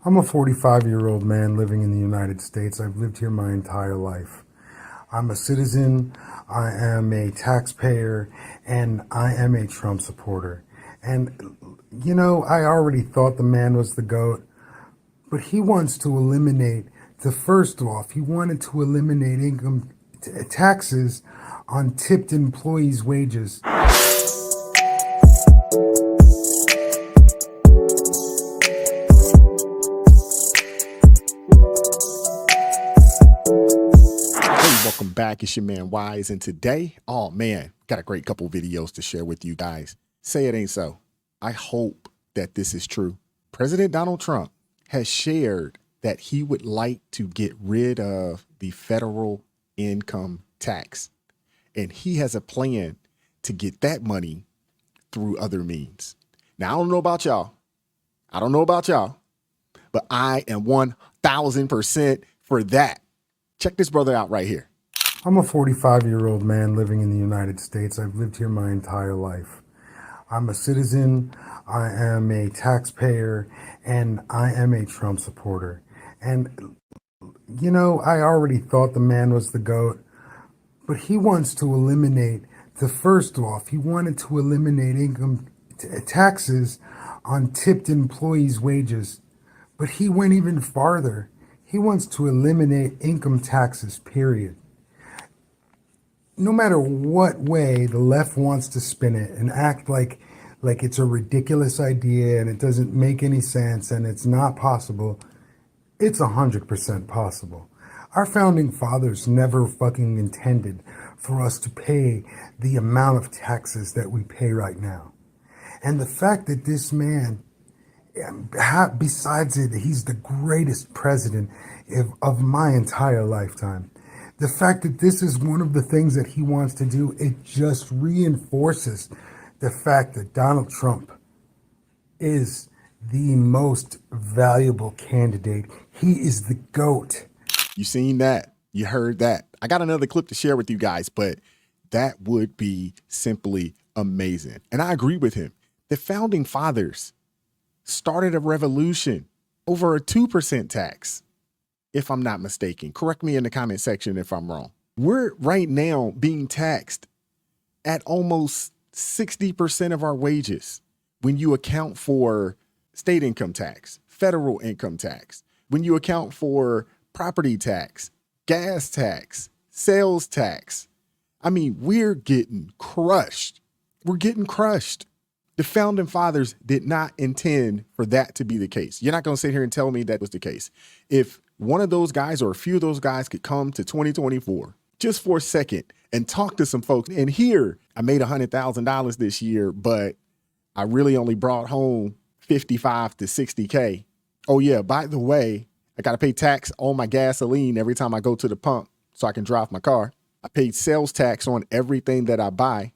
I'm a 45-year-old man living in the United States. I've lived here my entire life. I'm a citizen, I am a taxpayer, and I am a Trump supporter. And, I already thought the man was the GOAT, but he wants to eliminate, first off, he wanted to eliminate income taxes on tipped employees' wages. Welcome back. It's your man Wise, and today, oh man, got a great couple videos to share with you guys. Say it ain't so. I hope that this is true. President Donald Trump has shared that he would like to get rid of the federal income tax, and he has a plan to get that money through other means. Now, I don't know about y'all. But I am 1,000% for that. Check this brother out right here. I'm a 45-year-old man living in the United States. I've lived here my entire life. I'm a citizen, I am a taxpayer, and I am a Trump supporter. And, I already thought the man was the GOAT, but he wants to eliminate, first off, he wanted to eliminate income taxes on tipped employees' wages. But he went even farther. He wants to eliminate income taxes, period. No matter what way the left wants to spin it and act like it's a ridiculous idea and it doesn't make any sense and it's not possible, it's 100% possible. Our founding fathers never fucking intended for us to pay the amount of taxes that we pay right now. And the fact that this man, besides it, he's the greatest president of my entire lifetime. The fact that this is one of the things that he wants to do, it just reinforces the fact that Donald Trump is the most valuable candidate. He is the GOAT. You seen that? You heard that? I got another clip to share with you guys, but that would be simply amazing. And I agree with him. The founding fathers started a revolution over a 2% tax, if I'm not mistaken. Correct me in the comment section if I'm wrong. We're right now being taxed at almost 60% of our wages when you account for state income tax, federal income tax, when you account for property tax, gas tax, sales tax. I mean, we're getting crushed. We're getting crushed. The founding fathers did not intend for that to be the case. You're not going to sit here and tell me that was the case. If one of those guys or a few of those guys could come to 2024 just for a second and talk to some folks and hear, I made $100,000 this year, but I really only brought home 55 to 60K. Oh yeah, by the way, I got to pay tax on my gasoline every time I go to the pump so I can drive my car. I paid sales tax on everything that I buy.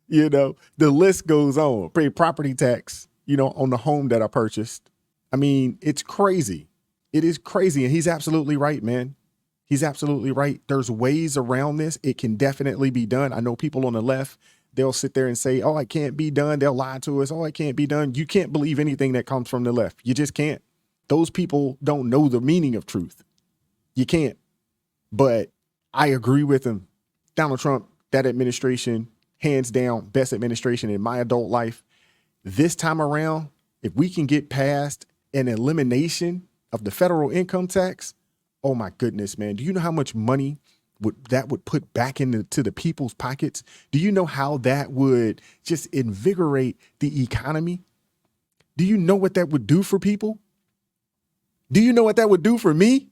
The list goes on. Pay property tax, on the home that I purchased. I mean, it's crazy. It is crazy. And he's absolutely right, man. He's absolutely right. There's ways around this. It can definitely be done. I know people on the left, they'll sit there and say, oh, it can't be done. They'll lie to us. Oh, it can't be done. You can't believe anything that comes from the left. You just can't. Those people don't know the meaning of truth. You can't. But I agree with him. Donald Trump, that administration, hands down, best administration in my adult life. This time around, if we can get past an elimination of the federal income tax, oh my goodness, man. Do you know how much money that would put back into the people's pockets? Do you know how that would just invigorate the economy? Do you know what that would do for people? Do you know what that would do for me?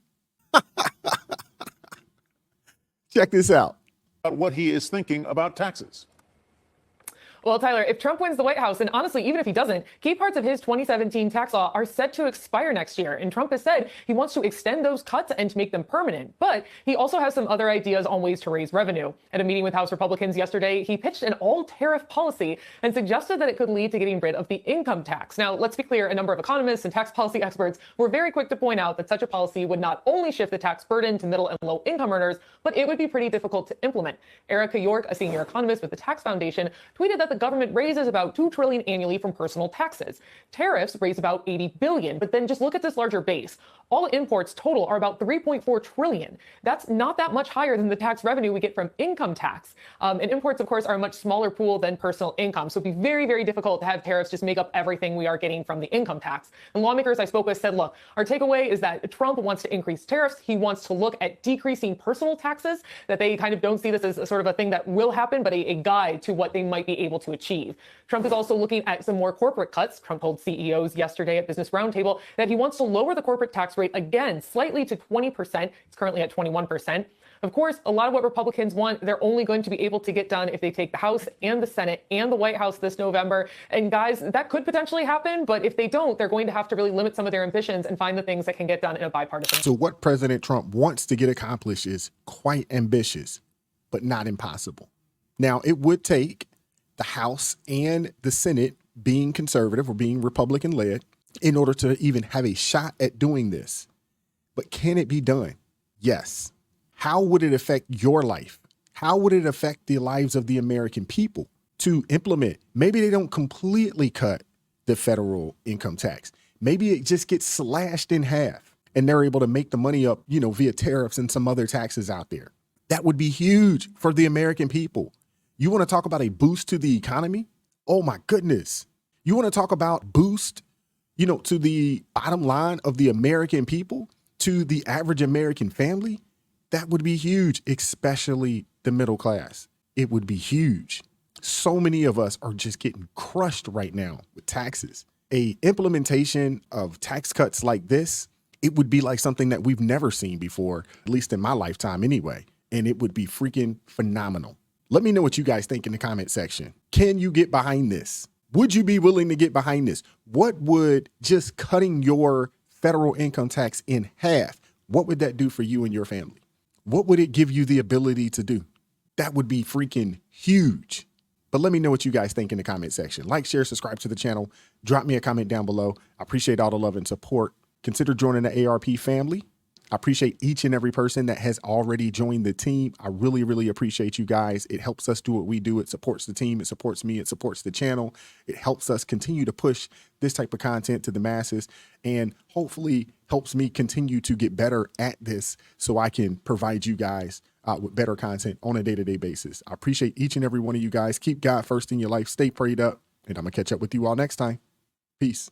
Check this out. What he is thinking about taxes. Well, Tyler, if Trump wins the White House, and honestly, even if he doesn't, key parts of his 2017 tax law are set to expire next year. And Trump has said he wants to extend those cuts and to make them permanent. But he also has some other ideas on ways to raise revenue. At a meeting with House Republicans yesterday, he pitched an all-tariff policy and suggested that it could lead to getting rid of the income tax. Now, let's be clear, a number of economists and tax policy experts were very quick to point out that such a policy would not only shift the tax burden to middle and low income earners, but it would be pretty difficult to implement. Erica York, a senior economist with the Tax Foundation, tweeted that the government raises about $2 trillion annually from personal taxes. Tariffs raise about $80 billion. But then just look at this larger base. All imports total are about $3.4 trillion. That's not that much higher than the tax revenue we get from income tax. And imports, of course, are a much smaller pool than personal income. So it'd be very, very difficult to have tariffs just make up everything we are getting from the income tax. And lawmakers I spoke with said, look, our takeaway is that Trump wants to increase tariffs. He wants to look at decreasing personal taxes, that they kind of don't see this as a sort of a thing that will happen, but a guide to what they might be able to achieve. Trump is also looking at some more corporate cuts. Trump told CEOs yesterday at Business Roundtable that he wants to lower the corporate tax rate again slightly to 20%. It's currently at 21%. Of course, a lot of what Republicans want, they're only going to be able to get done if they take the House and the Senate and the White House this November. And guys, that could potentially happen, but if they don't, they're going to have to really limit some of their ambitions and find the things that can get done in a bipartisan. So what President Trump wants to get accomplished is quite ambitious, but not impossible. Now, it would take the House and the Senate being conservative or being Republican-led in order to even have a shot at doing this. But can it be done? Yes. How would it affect your life? How would it affect the lives of the American people to implement? Maybe they don't completely cut the federal income tax. Maybe it just gets slashed in half and they're able to make the money up, via tariffs and some other taxes out there. That would be huge for the American people. You want to talk about a boost to the economy? Oh my goodness. You want to talk about boost, to the bottom line of the American people, to the average American family? That would be huge, especially the middle class. It would be huge. So many of us are just getting crushed right now with taxes. A implementation of tax cuts like this, it would be like something that we've never seen before, at least in my lifetime anyway. And it would be freaking phenomenal. Let me know what you guys think in the comment section. Can you get behind this? Would you be willing to get behind this? What would just cutting your federal income tax in half, what would that do for you and your family? What would it give you the ability to do? That would be freaking huge. But let me know what you guys think in the comment section. Like, share, subscribe to the channel. Drop me a comment down below. I appreciate all the love and support. Consider joining the ARP family. I appreciate each and every person that has already joined the team. I really, really appreciate you guys. It helps us do what we do. It supports the team. It supports me. It supports the channel. It helps us continue to push this type of content to the masses and hopefully helps me continue to get better at this so I can provide you guys with better content on a day-to-day basis. I appreciate each and every one of you guys. Keep God first in your life. Stay prayed up, and I'm going to catch up with you all next time. Peace.